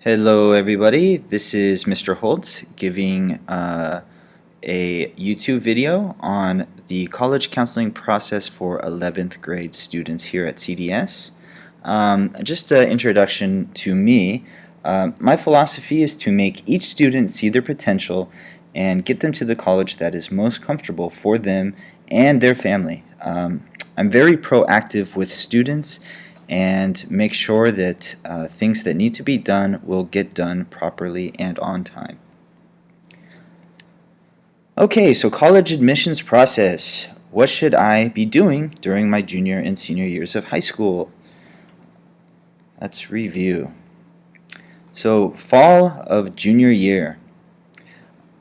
Hello, everybody. This is Mr. Holt giving a YouTube video on the college counseling process for 11th grade students here at CDS. Just an introduction to me. My philosophy is to make each student see their potential and get them to the college that is most comfortable for them and their family. I'm very proactive with students and make sure that things that need to be done will get done properly and on time. Okay, so college admissions process. What should I be doing during my junior and senior years of high school? Let's review. So, fall of junior year.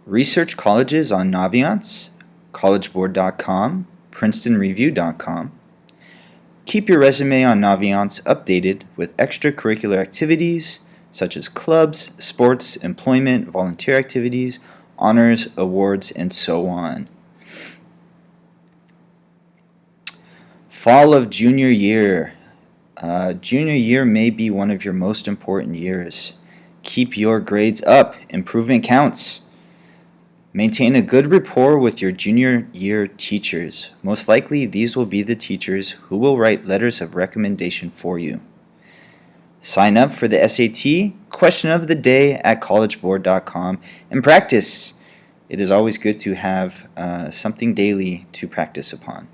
Research colleges on Naviance, collegeboard.com, princetonreview.com. Keep your resume on Naviance updated with extracurricular activities such as clubs, sports, employment, volunteer activities, honors, awards, and so on. Fall of junior year. Junior year may be one of your most important years. Keep your grades up. Improvement counts. Maintain a good rapport with your junior year teachers. Most likely, these will be the teachers who will write letters of recommendation for you. Sign up for the SAT question of the day at collegeboard.com and practice. It is always good to have something daily to practice upon.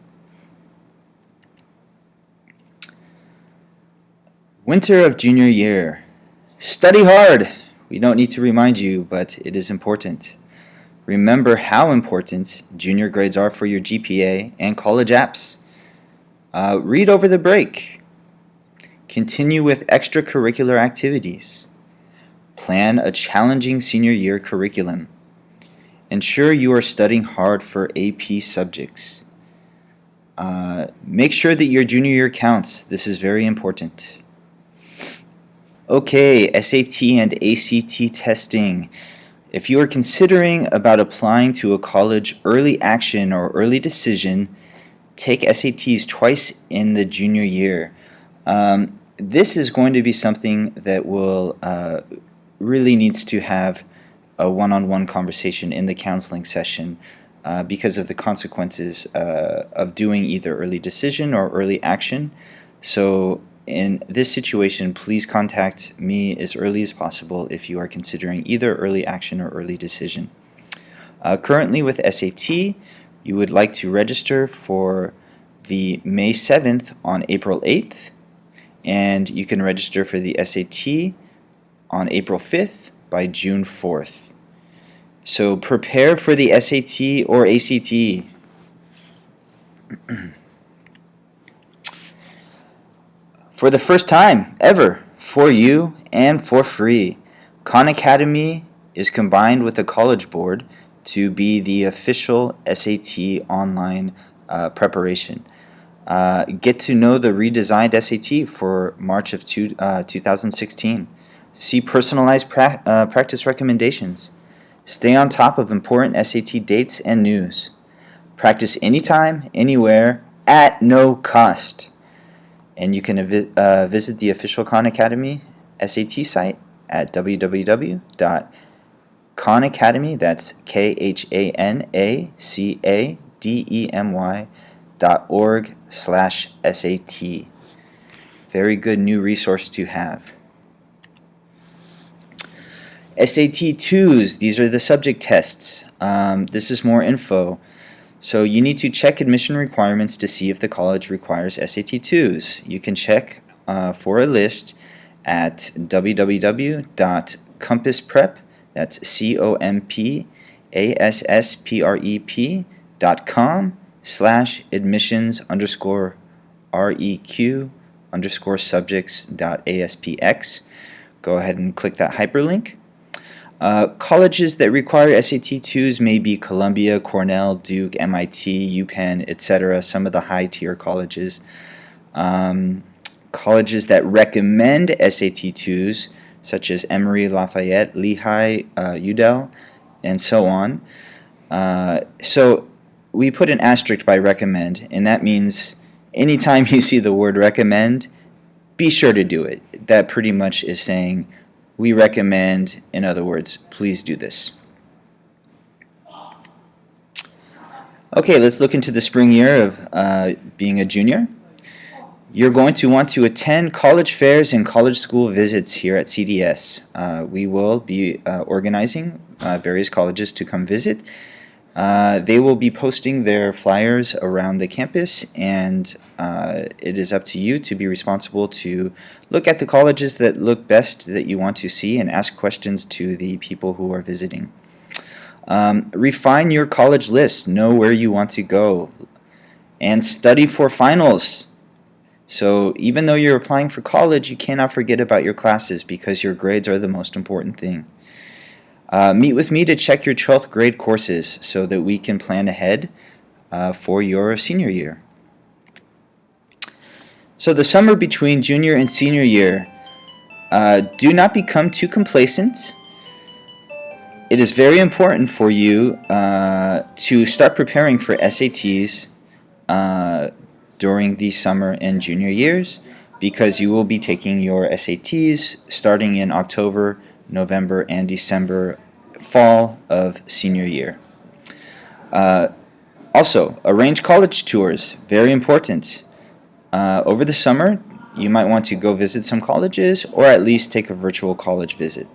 Winter of junior year. Study hard. We don't need to remind you, but it is important. Remember how important junior grades are for your GPA and college apps. Read over the break. Continue with extracurricular activities. Plan a challenging senior year curriculum. Ensure you are studying hard for AP subjects. Make sure that your junior year counts. This is very important. Okay, SAT and ACT testing. If you are considering about applying to a college early action or early decision, take SATs twice in the junior year. This is going to be something that will really needs to have a one-on-one conversation in the counseling session because of the consequences of doing either early decision or early action. So in this situation, please contact me as early as possible if you are considering either early action or early decision. Currently with SAT, you would like to register for the May 7th on April 8th, and you can register for the SAT on April 5th by June 4th. So prepare for the SAT or ACT. For the first time ever, for you and for free, Khan Academy is combined with the College Board to be the official SAT online preparation. Get to know the redesigned SAT for March of 2016. See personalized practice recommendations. Stay on top of important SAT dates and news. Practice anytime, anywhere, at no cost. And you can visit the official Khan Academy SAT site at www.khanacademy, that's KHANACADEMY.org/SAT. Very good new resource to have. SAT 2s, these are the subject tests. This is more info. So you need to check admission requirements to see if the college requires SAT 2s. You can check for a list at www.compassprep, that's COMPASS.rep.com/admissions_req_subjects.aspx. Go ahead and click that hyperlink. Colleges that require SAT 2s may be Columbia, Cornell, Duke, MIT, UPenn, etc., some of the high-tier colleges. Colleges that recommend SAT 2s, such as Emory, Lafayette, Lehigh, UDEL, and so on. So we put an asterisk by recommend, and that means anytime you see the word recommend, be sure to do it. That pretty much is saying we recommend, in other words, please do this. Okay, let's look into the spring year of being a junior. You're going to want to attend college fairs and college school visits here at CDS. We will be organizing various colleges to come visit. They will be posting their flyers around the campus, and it is up to you to be responsible to look at the colleges that look best that you want to see and ask questions to the people who are visiting. Refine your college list, know where you want to go, and study for finals. So even though you're applying for college, you cannot forget about your classes because your grades are the most important thing. Meet with me to check your 12th grade courses so that we can plan ahead for your senior year. So the summer between junior and senior year, do not become too complacent. It is very important for you to start preparing for SATs during the summer and junior years because you will be taking your SATs starting in October, November, and December, fall of senior year. Also, arrange college tours, very important. Over the summer, you might want to go visit some colleges or at least take a virtual college visit.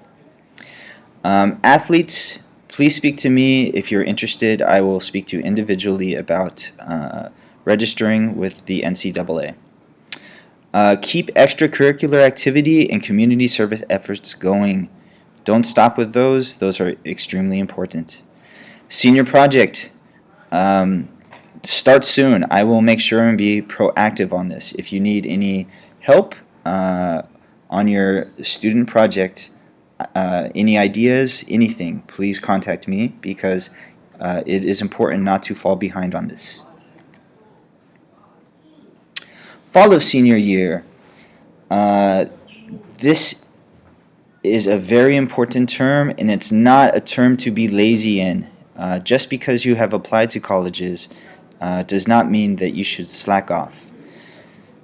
Athletes, please speak to me if you're interested. I will speak to you individually about registering with the NCAA. Keep extracurricular activity and community service efforts going. Don't stop with those. Those are extremely important. Senior project. Start soon. I will make sure and be proactive on this. If you need any help on your student project, any ideas, anything, please contact me because it is important not to fall behind on this. Fall of senior year. This is a very important term, and it's not a term to be lazy in. Just because you have applied to colleges does not mean that you should slack off.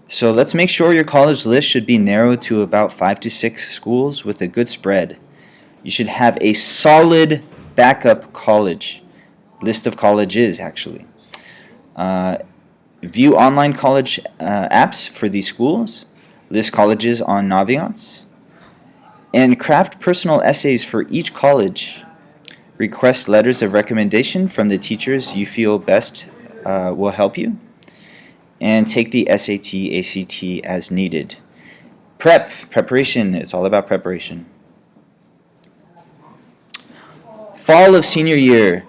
So let's make sure your college list should be narrowed to about 5 to 6 schools with a good spread. You should have a solid backup college list of colleges, actually. View online college apps for these schools, list colleges on Naviance, and craft personal essays for each college. Request letters of recommendation from the teachers you feel best will help you, and take the SAT, ACT as needed. Preparation, it's all about preparation. Fall of senior year,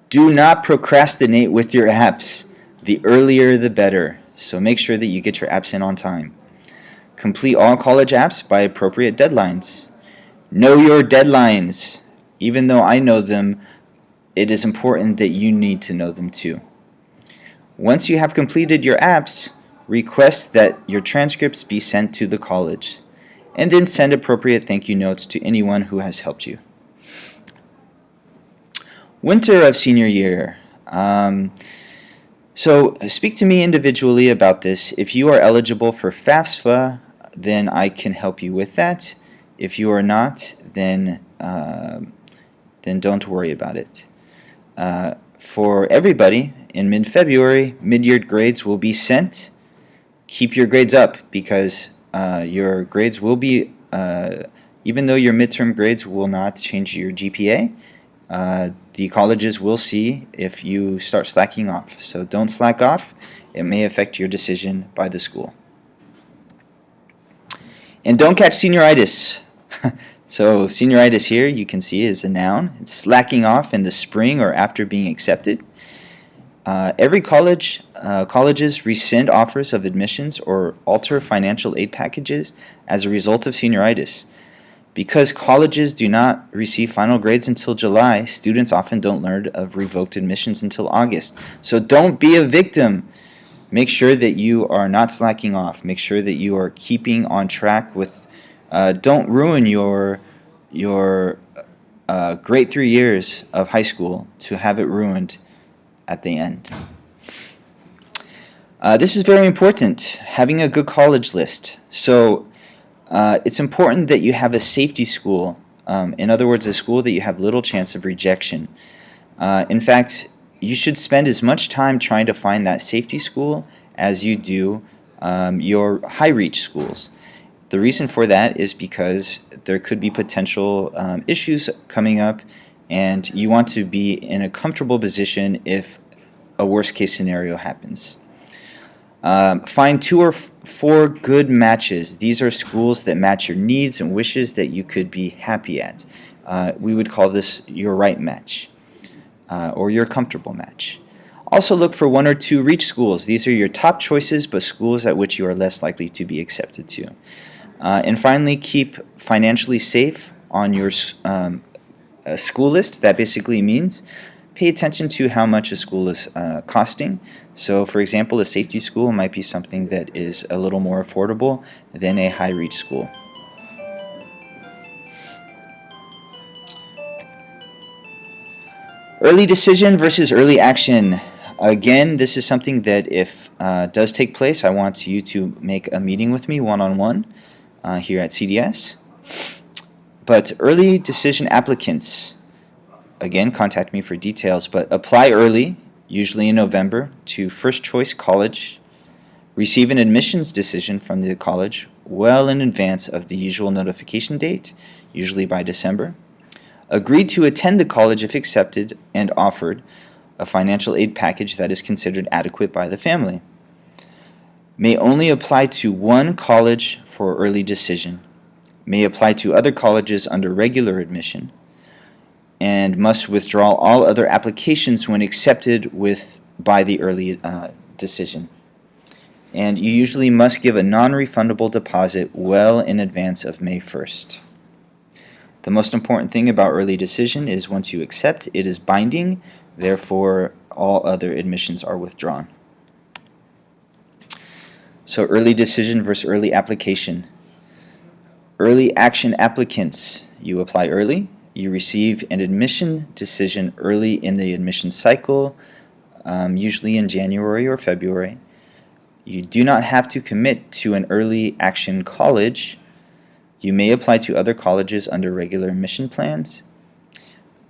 do not procrastinate with your apps. The earlier the better, so make sure that you get your apps in on time. Complete all college apps by appropriate deadlines. Know your deadlines. Even though I know them, it is important that you need to know them too. Once you have completed your apps, request that your transcripts be sent to the college, and then send appropriate thank you notes to anyone who has helped you. Winter of senior year. So speak to me individually about this. If you are eligible for FAFSA, then I can help you with that. If you are not, then don't worry about it. For everybody, in mid-February, mid-year grades will be sent. Keep your grades up because your grades will be, even though your midterm grades will not change your GPA, the colleges will see if you start slacking off. So don't slack off. It may affect your decision by the school. And don't catch senioritis. So senioritis here, you can see, is a noun. It's slacking off in the spring or after being accepted. Every colleges rescind offers of admissions or alter financial aid packages as a result of senioritis. Because colleges do not receive final grades until July, students often don't learn of revoked admissions until August. So don't be a victim. Make sure that you are not slacking off. Make sure that you are keeping on track with. Don't ruin your great 3 years of high school to have it ruined at the end. This is very important, having a good college list. So It's important that you have a safety school. In other words, a school that you have little chance of rejection. In fact, you should spend as much time trying to find that safety school as you do your high reach schools. The reason for that is because there could be potential issues coming up, and you want to be in a comfortable position if a worst case scenario happens. Find 2 or 4 good matches. These are schools that match your needs and wishes that you could be happy at. We would call this your right match or your comfortable match. Also look for 1 or 2 reach schools. These are your top choices, but schools at which you are less likely to be accepted to. And finally, keep financially safe on your school list. That basically means pay attention to how much a school is costing. So, for example, a safety school might be something that is a little more affordable than a high reach school. Early decision versus early action. Again, this is something that if does take place, I want you to make a meeting with me one-on-one here at CDS. But early decision applicants, again, contact me for details, but apply early, usually in November, to First Choice College. Receive an admissions decision from the college well in advance of the usual notification date, usually by December. Agree to attend the college if accepted and offered a financial aid package that is considered adequate by the family. May only apply to one college for early decision. May apply to other colleges under regular admission, and must withdraw all other applications when accepted by the early decision. And you usually must give a non-refundable deposit well in advance of May 1st. The most important thing about early decision is once you accept, it is binding, therefore all other admissions are withdrawn. So early decision versus early application. Early action applicants, you apply early, you receive an admission decision early in the admission cycle, usually in January or February. You do not have to commit to an early action college. You may apply to other colleges under regular admission plans.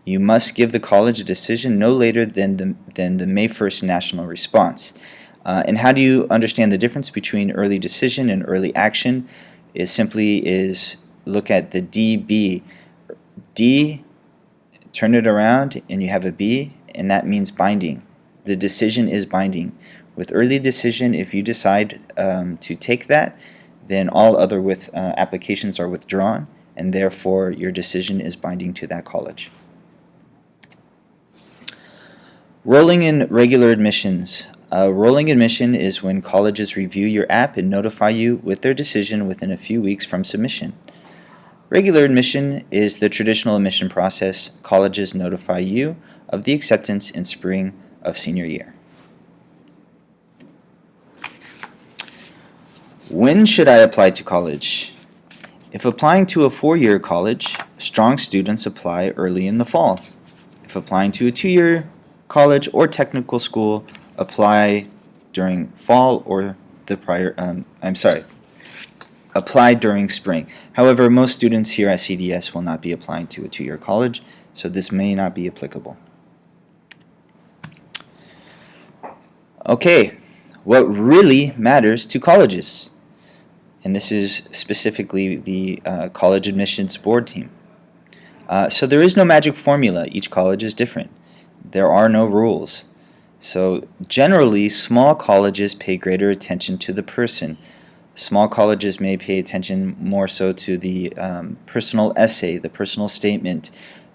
You must give the college a decision no later than the May 1st national response. And how do you understand the difference between early decision and early action? It simply is look at the DB. D, turn it around and you have a B, and that means binding. The decision is binding. With early decision, if you decide to take that, then all other applications are withdrawn, and therefore your decision is binding to that college. Rolling in regular admissions. Rolling admission is when colleges review your app and notify you with their decision within a few weeks from submission. Regular admission is the traditional admission process. Colleges notify you of the acceptance in spring of senior year. When should I apply to college? If applying to a 4-year college, strong students apply early in the fall. If applying to a 2-year college or technical school, apply during fall or apply during spring. However, most students here at CDS will not be applying to a 2-year college, so this may not be applicable. Okay, what really matters to colleges? And this is specifically the college admissions board team. So there is no magic formula. Each college is different. There are no rules. So generally, small colleges pay greater attention to the person. Small colleges may pay attention more so to the personal essay, the personal statement,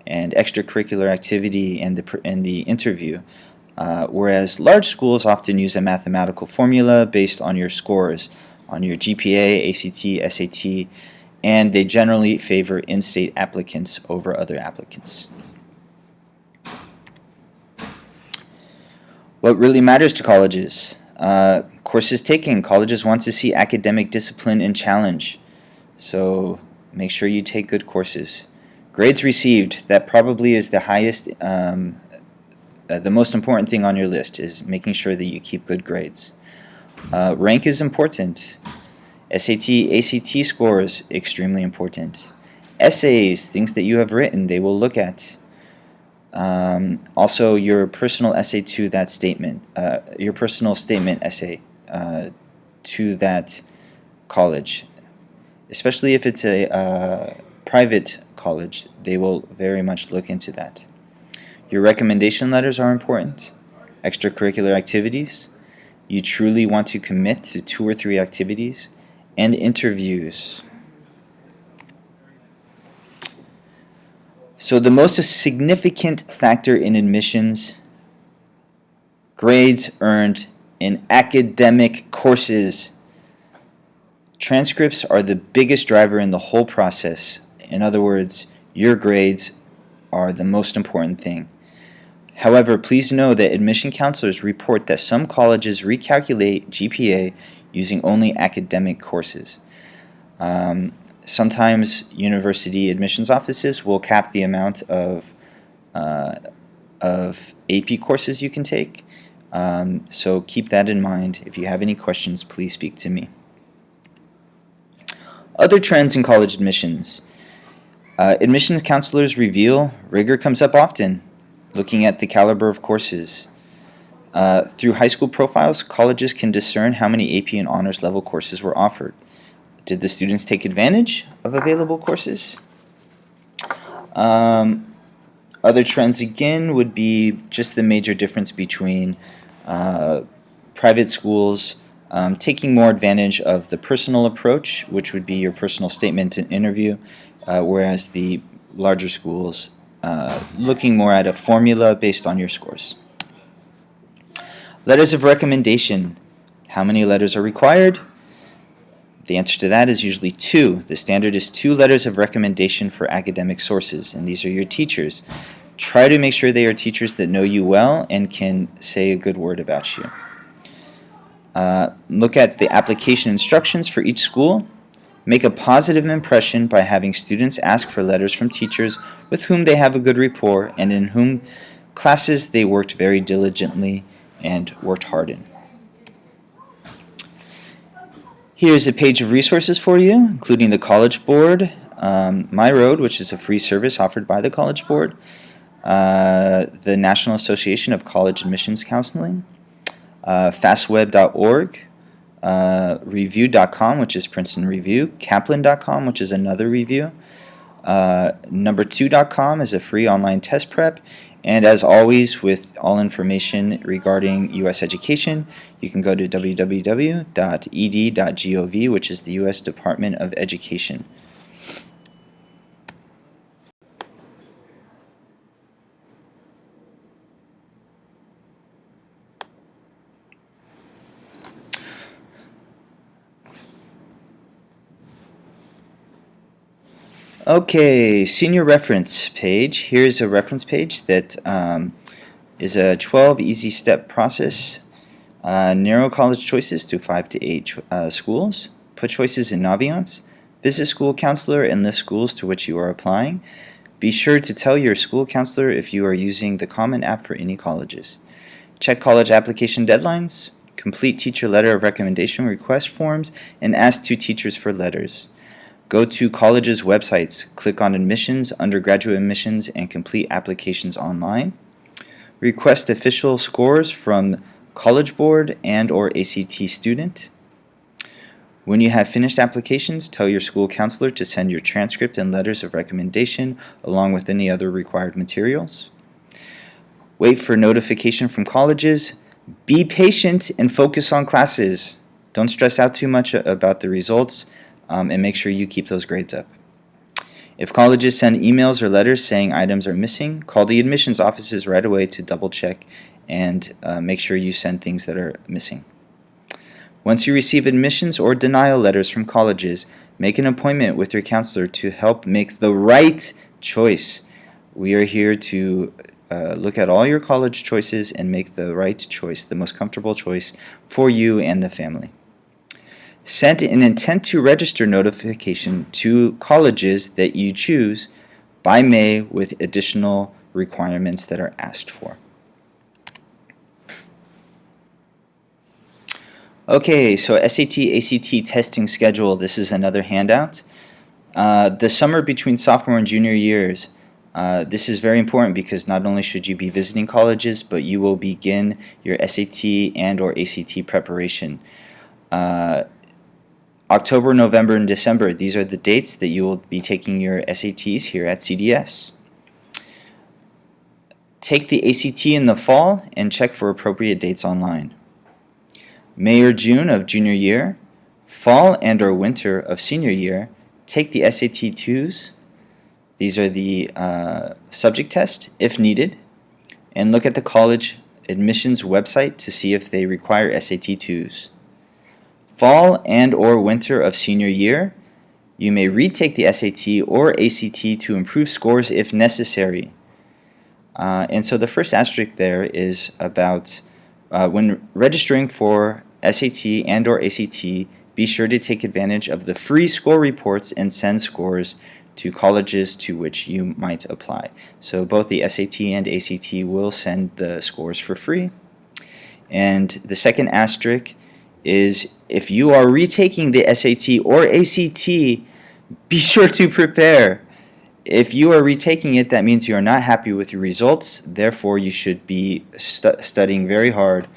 and extracurricular activity and the interview. Whereas large schools often use a mathematical formula based on your scores, on your GPA, ACT, SAT, and they generally favor in-state applicants over other applicants. What really matters to colleges? Courses taken. Colleges want to see academic discipline and challenge. So make sure you take good courses. Grades received. That probably is the highest, the most important thing on your list is making sure that you keep good grades. Rank is important. SAT, ACT scores, extremely important. Essays, things that you have written, they will look at. Also, your personal essay to that statement, your personal statement essay to that college. Especially if it's a private college, they will very much look into that. Your recommendation letters are important. Extracurricular activities. You truly want to commit to 2 or 3 activities. And interviews. So the most significant factor in admissions, grades earned in academic courses. Transcripts are the biggest driver in the whole process. In other words, your grades are the most important thing. However, please know that admission counselors report that some colleges recalculate GPA using only academic courses. Sometimes university admissions offices will cap the amount of AP courses you can take. So keep that in mind. If you have any questions, please speak to me. Other trends in college admissions. Admissions counselors reveal rigor comes up often, looking at the caliber of courses. Through high school profiles, colleges can discern how many AP and honors level courses were offered. Did the students take advantage of available courses? Other trends again would be just the major difference between private schools taking more advantage of the personal approach, which would be your personal statement and interview, whereas the larger schools looking more at a formula based on your scores. Letters of recommendation. How many letters are required? The answer to that is usually 2. The standard is 2 letters of recommendation for academic sources, and these are your teachers. Try to make sure they are teachers that know you well and can say a good word about you. Look at the application instructions for each school. Make a positive impression by having students ask for letters from teachers with whom they have a good rapport and in whom classes they worked very diligently and worked hard in. Here's a page of resources for you, including the College Board, My Road, which is a free service offered by the College Board, the National Association of College Admissions Counseling, fastweb.org, review.com, which is Princeton Review, kaplan.com, which is another review, number2.com is a free online test prep, and as always, with all information regarding U.S. education, you can go to www.ed.gov, which is the U.S. Department of Education. Okay, senior reference page. Here's a reference page that is a 12 easy step process. Narrow college choices to 5 to 8 schools. Put choices in Naviance. Visit school counselor and list schools to which you are applying. Be sure to tell your school counselor if you are using the Common App for any colleges. Check college application deadlines. Complete teacher letter of recommendation request forms and ask 2 teachers for letters. Go to colleges' websites, click on admissions, undergraduate admissions, and complete applications online. Request official scores from College Board and or ACT student. When you have finished applications, tell your school counselor to send your transcript and letters of recommendation along with any other required materials. Wait for notification from colleges. Be patient and focus on classes. Don't stress out too much about the results. And make sure you keep those grades up. If colleges send emails or letters saying items are missing, call the admissions offices right away to double check and make sure you send things that are missing. Once you receive admissions or denial letters from colleges, make an appointment with your counselor to help make the right choice. We are here to look at all your college choices and make the right choice, the most comfortable choice for you and the family. Send an intent to register notification to colleges that you choose by May with additional requirements that are asked for. Okay, so SAT, ACT testing schedule. This is another handout. The summer between sophomore and junior years. This is very important because not only should you be visiting colleges, but you will begin your SAT and or ACT preparation. October, November, and December, these are the dates that you will be taking your SATs here at CDS. Take the ACT in the fall and check for appropriate dates online. May or June of junior year, fall and or winter of senior year, take the SAT-2s. These are the subject test if needed, and look at the college admissions website to see if they require SAT-2s. Fall and or winter of senior year, you may retake the SAT or ACT to improve scores if necessary. And so the first asterisk there is about when registering for SAT and or ACT, be sure to take advantage of the free score reports and send scores to colleges to which you might apply. So both the SAT and ACT will send the scores for free. And the second asterisk is if you are retaking the SAT or ACT, be sure to prepare. If you are retaking it, that means you are not happy with your results. Therefore, you should be studying very hard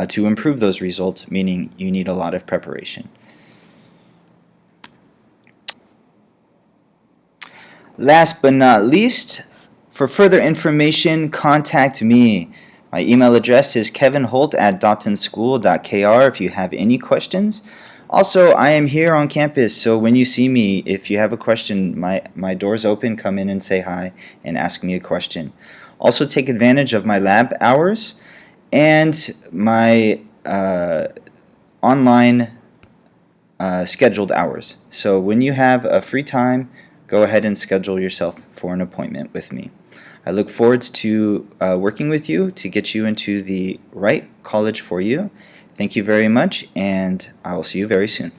to improve those results, meaning you need a lot of preparation. Last but not least, for further information, contact me. My email address is kevinholt@daltonschool.kr if you have any questions. Also, I am here on campus, so when you see me, if you have a question, my door's open. Come in and say hi and ask me a question. Also, take advantage of my lab hours and my online scheduled hours. So when you have a free time, go ahead and schedule yourself for an appointment with me. I look forward to working with you to get you into the right college for you. Thank you very much, and I will see you very soon.